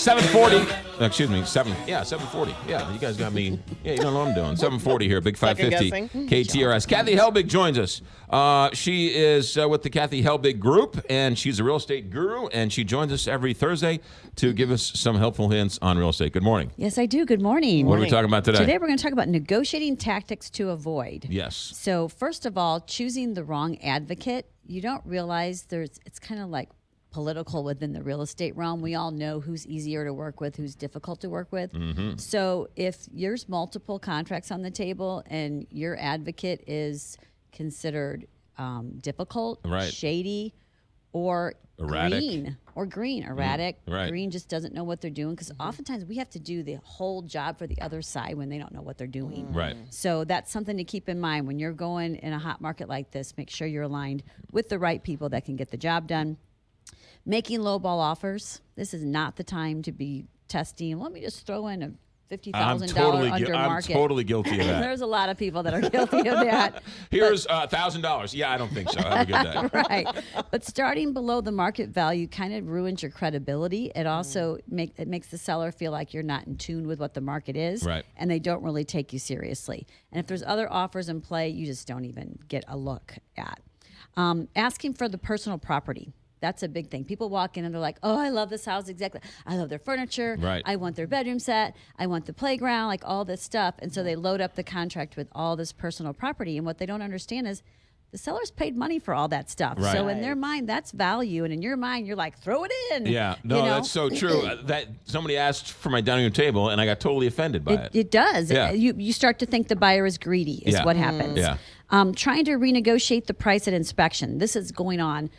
7:40. Excuse me, 7:40. Yeah, you guys got me. Yeah, you don't know what I'm doing. 7:40 here, Big 550. KTRS. Kathy Helbig joins us. She is with the Kathy Helbig Group, and she's a real estate guru, and she joins us every Thursday to give us some helpful hints on real estate. Good morning. Yes, I do. Good morning. What are we talking about today? Today we're going to talk about negotiating tactics to avoid. Yes. So first of all, choosing the wrong advocate. You don't realize it's kind of like political within the real estate realm. We all know who's easier to work with, who's difficult to work with. Mm-hmm. So if there's multiple contracts on the table and your advocate is considered difficult, right, shady, or erratic. Erratic. Right. Green just doesn't know what they're doing, because oftentimes we have to do the whole job for the other side when they don't know what they're doing. Right. So that's something to keep in mind when you're going in a hot market like this. Make sure you're aligned with the right people that can get the job done. Making lowball offers. This is not the time to be testing. Let me just throw in a $50,000 under market. I'm totally guilty of that. There's a lot of people that are guilty of that. Here's $1,000. Yeah, I don't think so. Have a good day. Right. But starting below the market value kind of ruins your credibility. It also makes the seller feel like you're not in tune with what the market is. Right. And they don't really take you seriously. And if there's other offers in play, you just don't even get a look at. Asking for the personal property. That's a big thing. People walk in and they're like, oh, I love this house. Exactly. I love their furniture. Right. I want their bedroom set. I want the playground, like all this stuff. And so they load up the contract with all this personal property. And what they don't understand is the seller's paid money for all that stuff. Right. So in their mind, that's value. And in your mind, you're like, throw it in. Yeah. No, that's so true. That somebody asked for my dining room table, and I got totally offended by it. It does. Yeah. You start to think the buyer is greedy is what happens. Yeah. Trying to renegotiate the price at inspection. This is going on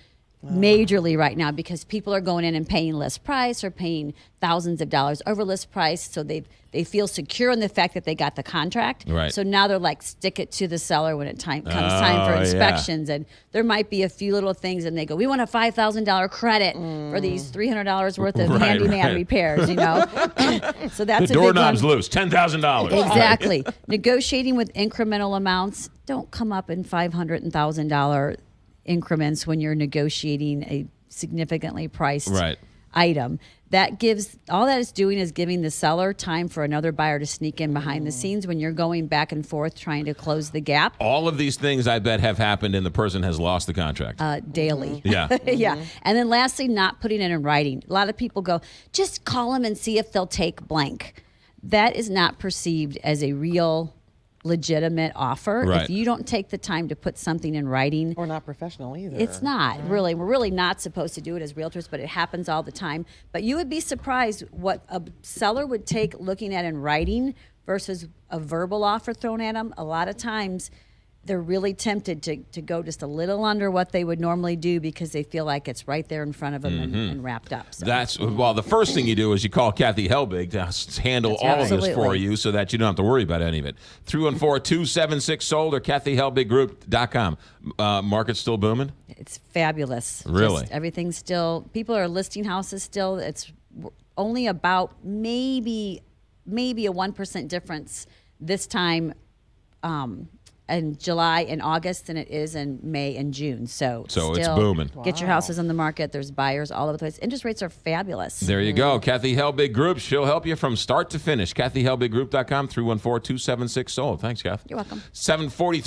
majorly right now because people are going in and paying list price or paying thousands of dollars over list price, so they feel secure in the fact that they got the contract. Right. So now they're like, stick it to the seller when it comes time for inspections, and there might be a few little things, and they go, we want a $5,000 credit for these $300 worth of handyman repairs. You know, so that's the doorknob's loose, $10,000. Exactly. Negotiating with incremental amounts. Don't come up in $500 and $1,000 increments when you're negotiating a significantly priced item. That gives, all that is doing is giving the seller time for another buyer to sneak in behind the scenes when you're going back and forth trying to close the gap. All of these things, I bet, have happened, and the person has lost the contract. Daily. Yeah. Yeah. And then lastly, not putting it in writing. A lot of people go, just call them and see if they'll take blank. That is not perceived as a real legitimate offer. Right. If you don't take the time to put something in writing, or not professional either. It's not really. We're really not supposed to do it as realtors, but it happens all the time. But you would be surprised what a seller would take looking at in writing versus a verbal offer thrown at them. A lot of times they're really tempted to go just a little under what they would normally do because they feel like it's right there in front of them and wrapped up. So. Well, the first thing you do is you call Kathy Helbig to handle all of this for you so that you don't have to worry about any of it. 314-276-SOLD or KathyHelbigGroup.com. Market's still booming? It's fabulous. Really? Everything's still, people are listing houses still. It's only about maybe a 1% difference this time in July and August than it is in May and June. So it's booming. Get your houses on the market. There's buyers all over the place. Interest rates are fabulous. There you go. Kathy Helbig Group. She'll help you from start to finish. KathyHelbigGroup.com, 314-276-SOLD. Thanks, Kath. You're welcome. 7:43.